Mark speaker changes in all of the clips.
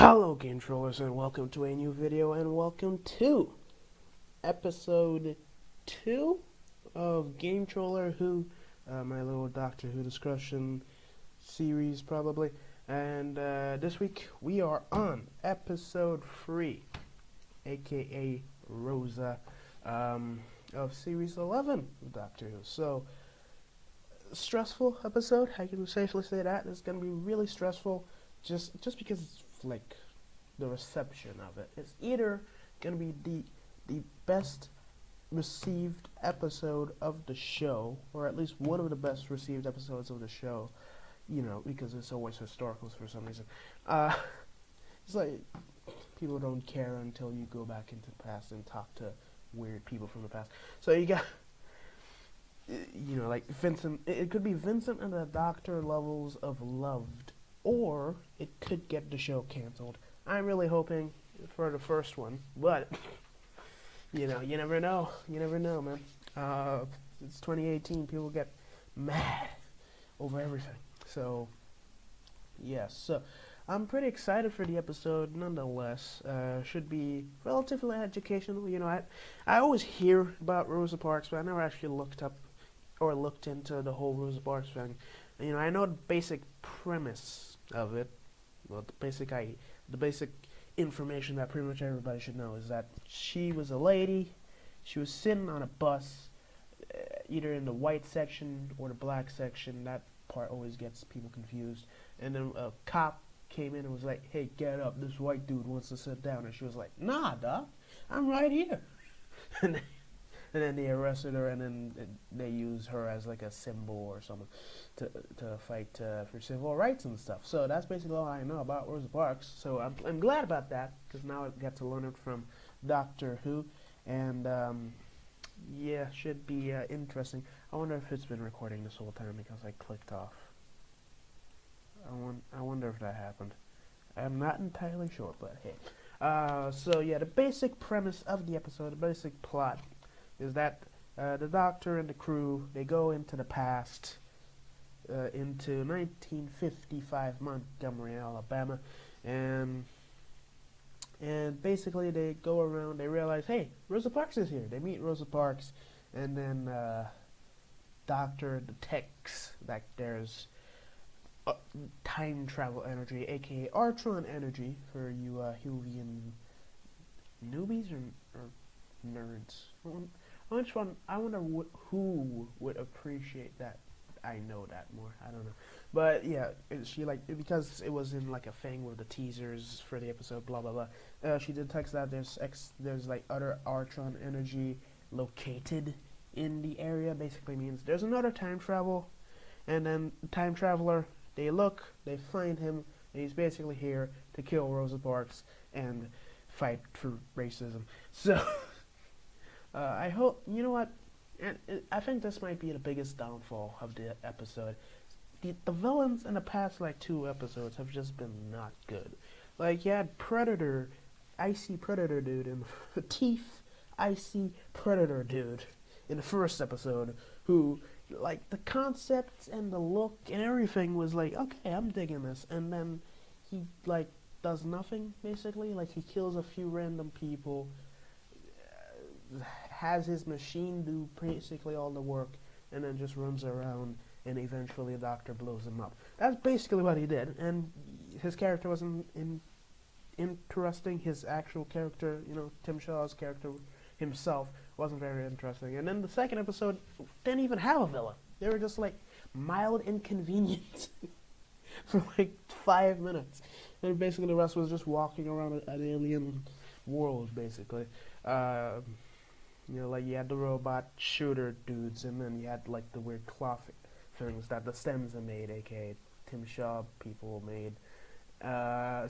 Speaker 1: Hello Gametrollers, and welcome to a new video, and welcome to episode 2 of Gametroller Who, my little Doctor Who discussion series probably. And this week we are on episode 3, aka Rosa, of series 11 of Doctor Who. So, stressful episode, I can safely say that. It's going to be really stressful just because it's like the reception of it. It's either gonna be the best received episode of the show, or at least one of the best received episodes of the show, you know, because it's always historicals for some reason. It's like people don't care until you go back into the past and talk to weird people from the past. So you got, you know, like Vincent. It could be Vincent and the Doctor levels of loved, or it could get the show canceled. I'm really hoping for the first one, but you know, you never know. You never know, man. It's 2018. People get mad over everything. So, yes. So, I'm pretty excited for the episode, nonetheless. Should be relatively educational. You know, I always hear about Rosa Parks, but I never actually looked up or looked into the whole Rosa Parks thing. You know, I know the basic premise of it. Well, the basic information that pretty much everybody should know is that she was a lady. She was sitting on a bus, either in the white section or the black section. That part always gets people confused. And then a cop came in and was like, "Hey, get up! This white dude wants to sit down." And she was like, "Nah, doc, I'm right here." And then they arrested her, and then they used her as like a symbol or something to fight for civil rights and stuff. So that's basically all I know about Rosa Parks. So I'm glad about that, because now I get to learn it from Doctor Who, and yeah, should be interesting. I wonder if it's been recording this whole time because I clicked off. I wonder if that happened. I'm not entirely sure, but hey. So yeah, the basic premise of the episode, the basic plot, is that the Doctor and the crew, they go into the past, into 1955 Montgomery, Alabama, and basically they go around, they realize, hey, Rosa Parks is here. They meet Rosa Parks, and then Doctor detects that there's time travel energy, aka Artron energy, for you Whovian newbies or nerds. Which one? I wonder who would appreciate that. I know that more. I don't know, but yeah, she like, because it was in like a thing with the teasers for the episode. Blah blah blah. She detects that there's like other Artron energy located in the area. Basically means there's another time travel, and then the time traveler. They look, they find him, and he's basically here to kill Rosa Parks and fight for racism. So. I hope, you know what, and I think this might be the biggest downfall of the episode. The villains in the past, like, 2 episodes have just been not good. Like, you had Predator, Icy Predator dude, and Teeth, Icy Predator dude in the first episode, who, like, the concept and the look and everything was like, okay, I'm digging this, and then he, like, does nothing, basically. Like, he kills a few random people, has his machine do basically all the work, and then just runs around, and eventually the Doctor blows him up. That's basically what he did, and his character wasn't interesting. His actual character, you know, Tim Shaw's character himself, wasn't very interesting. And then the second episode didn't even have a villain. They were just like mild inconvenience for like 5 minutes, and basically the rest was just walking around an alien world, basically. You know, like, you had the robot shooter dudes, and then you had, like, the weird cloth things that the Stenza made, aka Tim Shaw people made.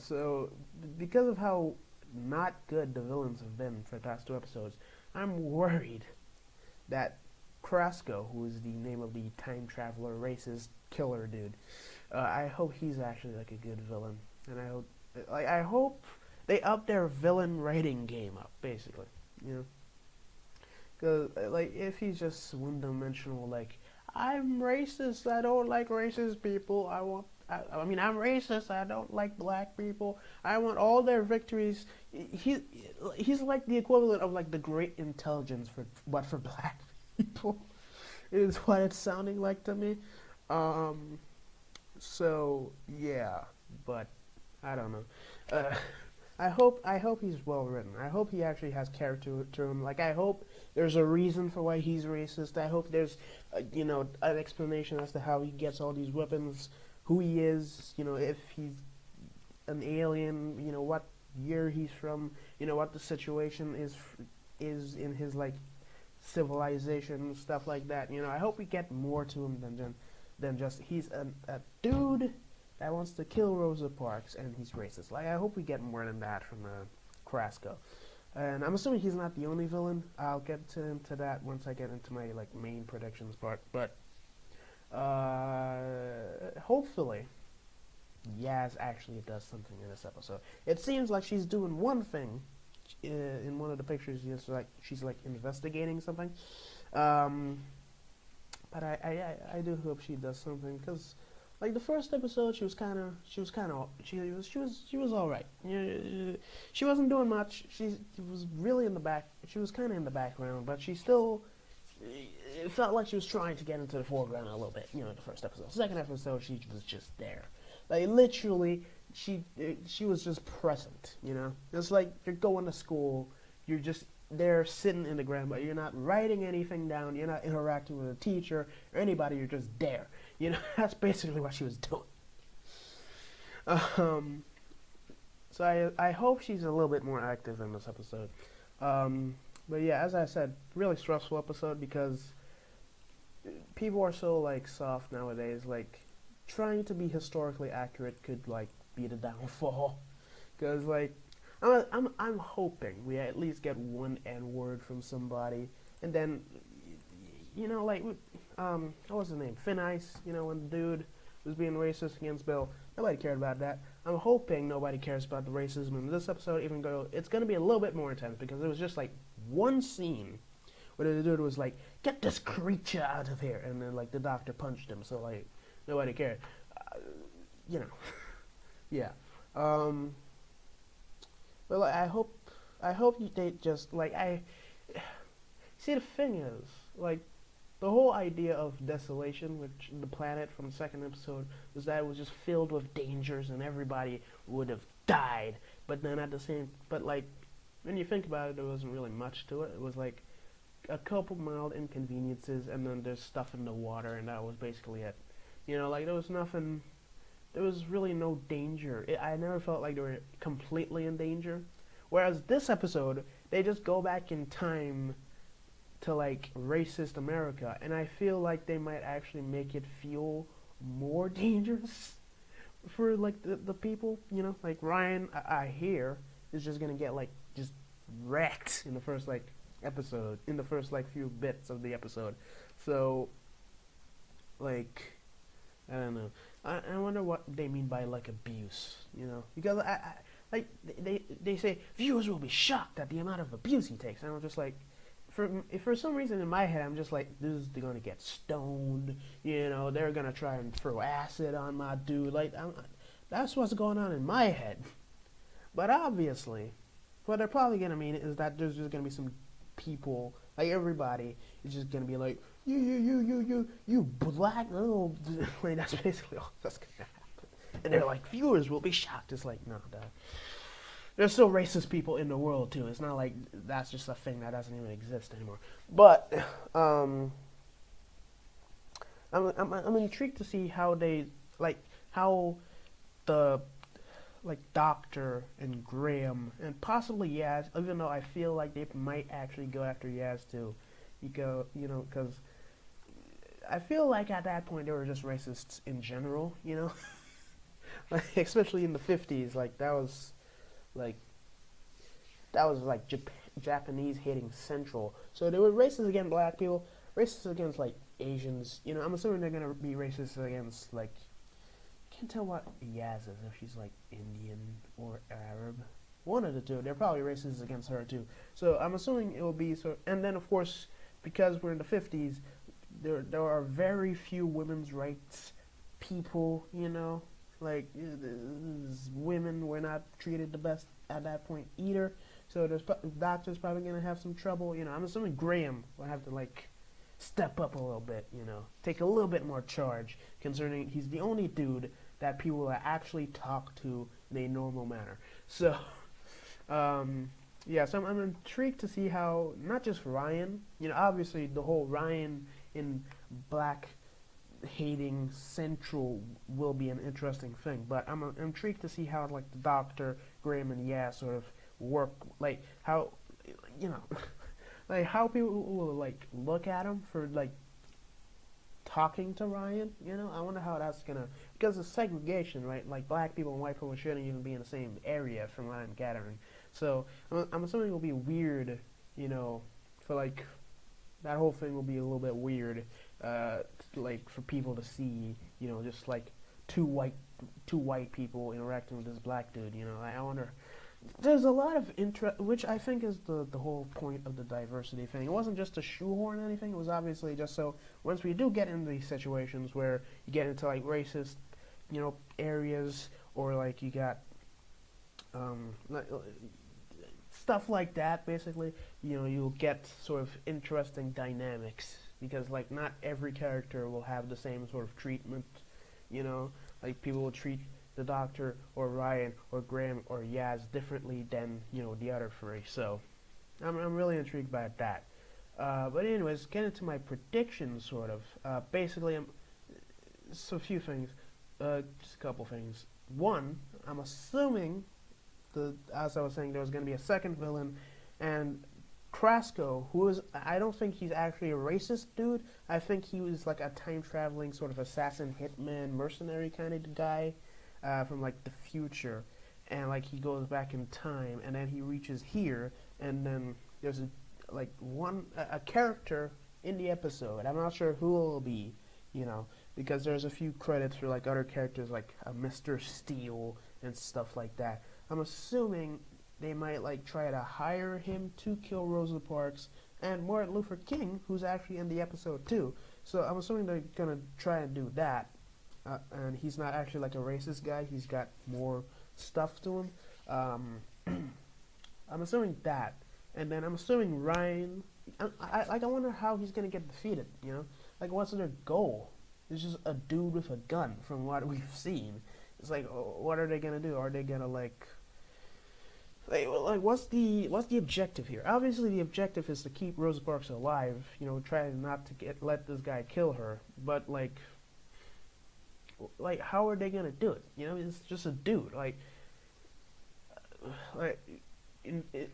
Speaker 1: So, because of how not good the villains have been for the past 2 episodes, I'm worried that Krasko, who is the name of the time traveler, racist killer dude, I hope he's actually, like, a good villain. And I hope they up their villain writing game up, basically, you know? Because, like, if he's just one-dimensional, like, I'm racist, I don't like racist people, I want I mean, I'm racist. I don't like black people. I want all their victories. He's like the equivalent of like the great intelligence but for black people is what it's sounding like to me. Um, so yeah, but I don't know. Uh, I hope he's well written. I hope he actually has character to him. Like I hope there's a reason for why he's racist. I hope there's an explanation as to how he gets all these weapons, who he is, if he's an alien, what year he's from, what the situation is in his like civilization, stuff like that. I hope we get more to him than just he's a dude that wants to kill Rosa Parks and he's racist. Like I hope we get more than that from Carrasco. And I'm assuming he's not the only villain. I'll get into that once I get into my like main predictions part. But hopefully Yaz actually does something in this episode. It seems like she's doing one thing in one of the pictures. She's like investigating something. But I do hope she does something because like the first episode she was all right. She wasn't doing much. She was really in the back. She was kind of in the background, but she still. It felt like she was trying to get into the foreground a little bit. The first episode. Second episode, she was just there. Like literally, she was just present. It's like you're going to school. You're just there sitting in the ground, but you're not writing anything down. You're not interacting with a teacher or anybody. You're just there. That's basically what she was doing. So I hope she's a little bit more active in this episode. But yeah, as I said, really stressful episode because people are so like soft nowadays. Like trying to be historically accurate could like be the downfall. Because like I'm hoping we at least get one N-word from somebody, and then like what was his name? Thin Ice. When the dude was being racist against Bill, nobody cared about that. I'm hoping nobody cares about the racism in this episode, even though it's gonna be a little bit more intense because it was just like one scene where the dude was like, "Get this creature out of here," and then like the doctor punched him, so like nobody cared. Yeah. But like, I hope they just like see the thing is like the whole idea of desolation, which the planet from the second episode was that it was just filled with dangers and everybody would have died. But then but like when you think about it, there wasn't really much to it. It was like a couple mild inconveniences, and then there's stuff in the water, and that was basically it. Like there was nothing. There was really no danger. I never felt like they were completely in danger. Whereas this episode, they just go back in time to like racist America, and I feel like they might actually make it feel more dangerous for like the people. Like Ryan, I hear is just gonna get like just wrecked in the first like episode, in the first like few bits of the episode. So like I don't know. I wonder what they mean by like abuse, because I like they say viewers will be shocked at the amount of abuse he takes, and I'm just like, for some reason in my head I'm just like, they're gonna get stoned, they're gonna try and throw acid on my dude, like that's what's going on in my head. But obviously, what they're probably gonna mean is that there's just gonna be some people, like everybody is just gonna be like, you black little, like that's basically all that's gonna happen. And they're like, viewers will be shocked. It's like, no, there's still racist people in the world too. It's not like that's just a thing that doesn't even exist anymore. But I'm intrigued to see how how the like Doctor and Graham and possibly Yaz, even though I feel like they might actually go after Yaz too, because I feel like at that point they were just racists in general, like especially in the 50s, like that was like Japanese hating central. So they were racist against black people, racist against like Asians. I'm assuming they're gonna be racist against like, can't tell what Yaz is, if she's like Indian or Arab. One of the two. They're probably racist against her too. So I'm assuming it will be so. And then of course, because we're in the 50s, there are very few women's rights people, Like, women were not treated the best at that point either. So there's doctor's probably gonna have some trouble. I'm assuming Graham will have to like step up a little bit. Take a little bit more charge, concerning he's the only dude that people will actually talk to in a normal manner. So, yeah, so I'm intrigued to see how not just Ryan. Obviously the whole Ryan in black hating Central will be an interesting thing, but I'm intrigued to see how like the Doctor, Graham, and sort of work, like how like how people will like look at him for like talking to Ryan. I wonder how that's gonna, because of segregation, right? Like black people and white people shouldn't even be in the same area, from what I'm gathering. So I'm assuming it'll be weird, for like that whole thing will be a little bit weird, like for people to see, just like two white people interacting with this black dude. I wonder. There's a lot of interest, which I think is the whole point of the diversity thing. It wasn't just to shoehorn anything. It was obviously just so once we do get into these situations where you get into like racist, areas, or like you got stuff like that. Basically, you'll get sort of interesting dynamics, because like not every character will have the same sort of treatment. Like people will treat the Doctor or Ryan or Graham or Yaz differently than the other three. So I'm really intrigued by that. But anyways, getting to my predictions, sort of. Basically, just a few things, just a couple things. One, I'm assuming as I was saying, there was going to be a second villain, and Krasko, I don't think he's actually a racist dude. I think he was like a time traveling sort of assassin, hitman, mercenary kind of guy. From like the future, and like he goes back in time, and then he reaches here, and then there's a character in the episode. I'm not sure who it'll be, because there's a few credits for like other characters like Mr. Steele and stuff like that. I'm assuming they might like try to hire him to kill Rosa Parks and Martin Luther King, who's actually in the episode too. So I'm assuming they're gonna try and do that. And he's not actually like a racist guy. He's got more stuff to him. I'm assuming that, and then I'm assuming Ryan. I wonder how he's gonna get defeated. Like what's their goal? It's just a dude with a gun, from what we've seen. It's like, what are they gonna do? Are they gonna like what's the objective here? Obviously, the objective is to keep Rosa Parks alive. Try not to let this guy kill her. But like how are they gonna do it? It's just a dude.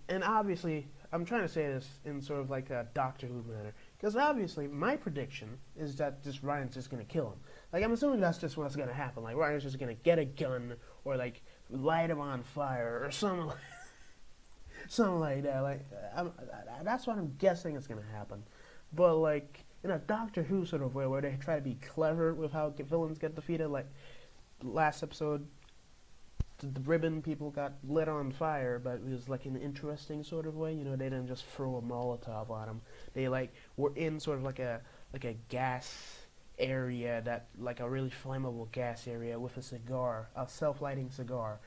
Speaker 1: And obviously, I'm trying to say this in sort of like a Doctor Who manner, because obviously my prediction is that just Ryan's just gonna kill him. Like I'm assuming that's just what's gonna happen. Like Ryan's just gonna get a gun or like light him on fire or something like that. Like that's what I'm guessing is gonna happen. But like in a Doctor Who sort of way, where they try to be clever with how villains get defeated. Like last episode, the ribbon people got lit on fire, but it was like in an interesting sort of way. They didn't just throw a Molotov on them. They like were in sort of like a gas area, that like a really flammable gas area with a cigar, a self-lighting cigar.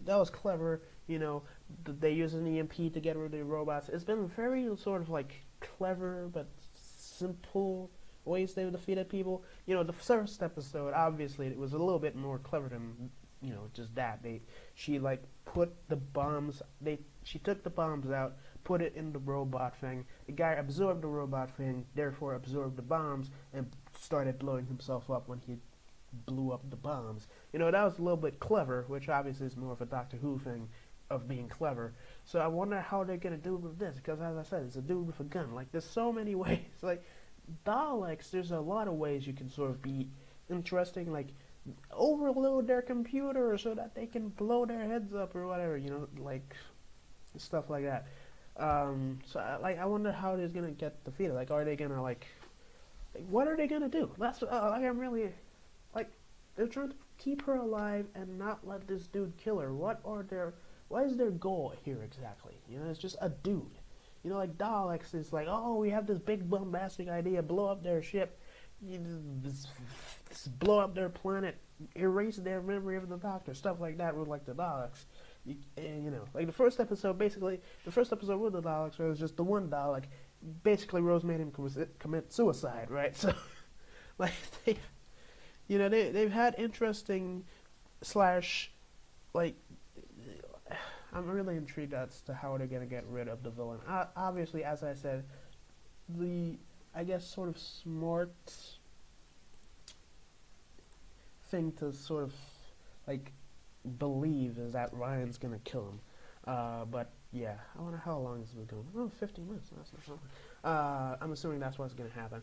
Speaker 1: That was clever. They used an EMP to get rid of the robots. It's been very sort of like clever but simple ways they defeated people. The first episode, obviously, it was a little bit more clever than just that. She like put the bombs. She took the bombs out, put it in the robot thing. The guy absorbed the robot thing, therefore absorbed the bombs, and started blowing himself up when he blew up the bombs. That was a little bit clever, which obviously is more of a Doctor Who thing of being clever. So I wonder how they're gonna do with this, because as I said, it's a dude with a gun. Like there's so many ways. Like Daleks, there's a lot of ways you can sort of be interesting. Like overload their computer so that they can blow their heads up or whatever. Like stuff like that. So I wonder how they're gonna get defeated. Like, are they gonna like what are they gonna do? That's I'm really like they're trying to keep her alive and not let this dude kill her. What is their goal here exactly? It's just a dude. Like Daleks is like, oh, we have this big bombastic idea, blow up their ship, blow up their planet, erase their memory of the Doctor, stuff like that with like the Daleks. And like the first episode, basically, the first episode with the Daleks was just the one Dalek. Basically, Rose made him commit suicide, right? So, like, they've had interesting slash, like, I'm really intrigued as to how they're gonna get rid of the villain. Obviously, as I said, I guess sort of smart thing to sort of like believe is that Ryan's gonna kill him. But yeah, I wonder how long this is going. Oh, 15 minutes. That's not something. I'm assuming that's what's gonna happen.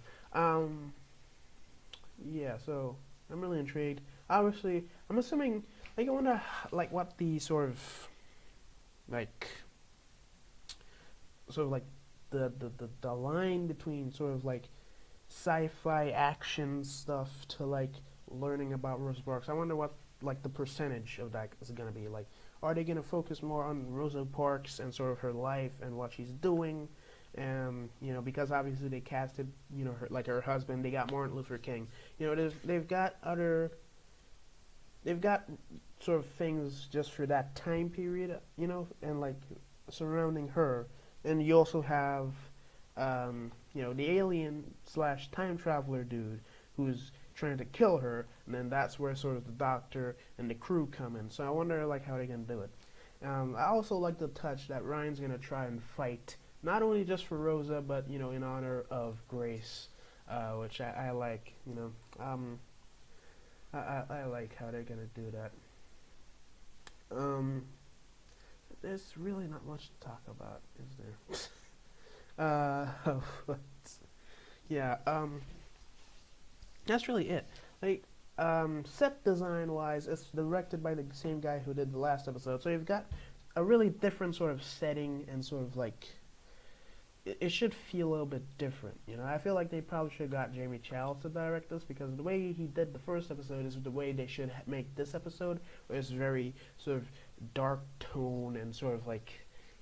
Speaker 1: Yeah, so I'm really intrigued. Obviously, I'm assuming. Like, I wonder, like, what the sort of like the line between sort of like sci-fi action stuff to like learning about Rosa Parks. I wonder what like the percentage of that is gonna be. Like, are they gonna focus more on Rosa Parks and sort of her life and what she's doing? And because obviously they casted her husband. They got Martin Luther King. They've got sort of things just for that time period, and like surrounding her. And you also have, the alien slash time traveler dude who's trying to kill her, and then that's where sort of the Doctor and the crew come in. So I wonder like how they're gonna do it. I also like the touch that Ryan's gonna try and fight not only just for Rosa, but in honor of Grace, which I like. I like how they're gonna do that. There's really not much to talk about, is there? Yeah, that's really it. Like, set design wise, it's directed by the same guy who did the last episode, so you've got a really different sort of setting and sort of like, it should feel a little bit different. I feel like they probably should have got Jamie Chow to direct this, because the way he did the first episode is the way they should make this episode, where it's very sort of dark tone and sort of like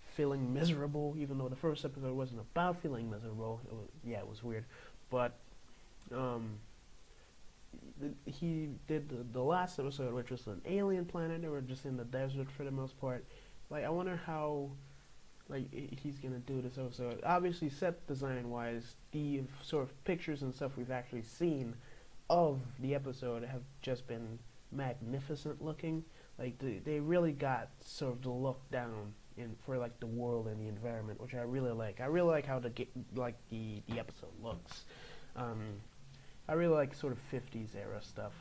Speaker 1: feeling miserable, even though the first episode wasn't about feeling miserable. It was weird. But he did the last episode, which was an alien planet. They were just in the desert for the most part. Like, I wonder how he's gonna do this episode. Obviously, set design wise, the sort of pictures and stuff we've actually seen of the episode have just been magnificent looking. Like, they really got sort of the look down for like the world and the environment, which I really like. I really like how the episode looks. I really like sort of 50s era stuff.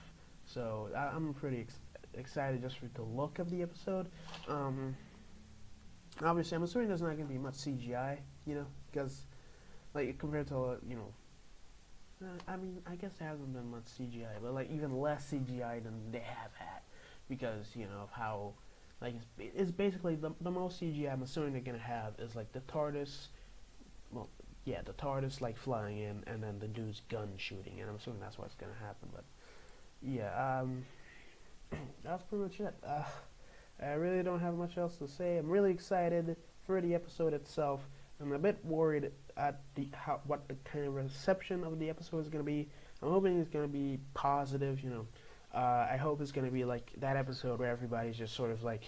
Speaker 1: So I'm pretty excited just for the look of the episode. Obviously, I'm assuming there's not going to be much CGI, because, like, compared to, I mean, I guess there hasn't been much CGI, but, like, even less CGI than they have had, because, of how, like, it's basically, the most CGI I'm assuming they're going to have is, like, the TARDIS, the TARDIS, like, flying in, and then the dude's gun shooting, and I'm assuming that's what's going to happen, but, yeah, that's pretty much it. I really don't have much else to say. I'm really excited for the episode itself. I'm a bit worried at what the kind of reception of the episode is going to be. I'm hoping it's going to be positive, I hope it's going to be like that episode where everybody's just sort of like,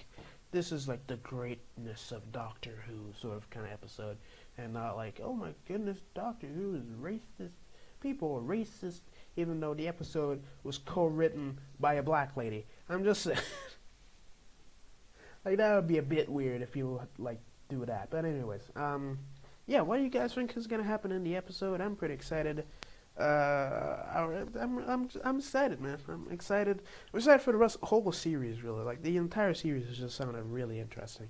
Speaker 1: this is like the greatness of Doctor Who sort of kind of episode, and not like, oh my goodness, Doctor Who is racist. People are racist, even though the episode was co-written by a black lady. I'm just saying. Like, that would be a bit weird if people, like, do that. But anyways, yeah, what do you guys think is going to happen in the episode? I'm pretty excited. I'm excited, man. I'm excited. I'm excited for the whole series, really. Like, the entire series has just sounded really interesting.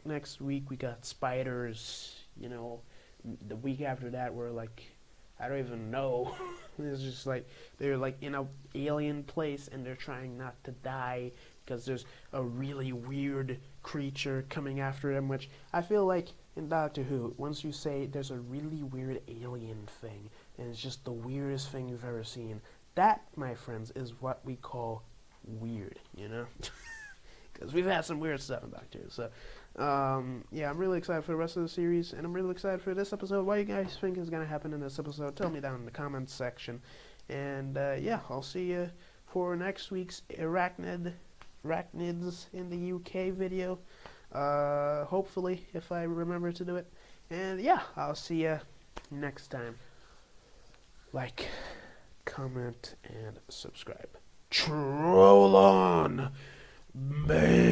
Speaker 1: Next week we got spiders. The week after that we're, like, I don't even know. It's just, like, they're, like, in a alien place and they're trying not to die, because there's a really weird creature coming after them, which I feel like in Doctor Who, once you say there's a really weird alien thing, and it's just the weirdest thing you've ever seen, that, my friends, is what we call weird, Because we've had some weird stuff in Doctor Who. So, yeah, I'm really excited for the rest of the series, and I'm really excited for this episode. What do you guys think is going to happen in this episode? Tell me down in the comments section. And, yeah, I'll see you for next week's arachnids in the UK video. Hopefully, if I remember to do it. And yeah, I'll see ya next time. Like, comment, and subscribe. Troll on, baby!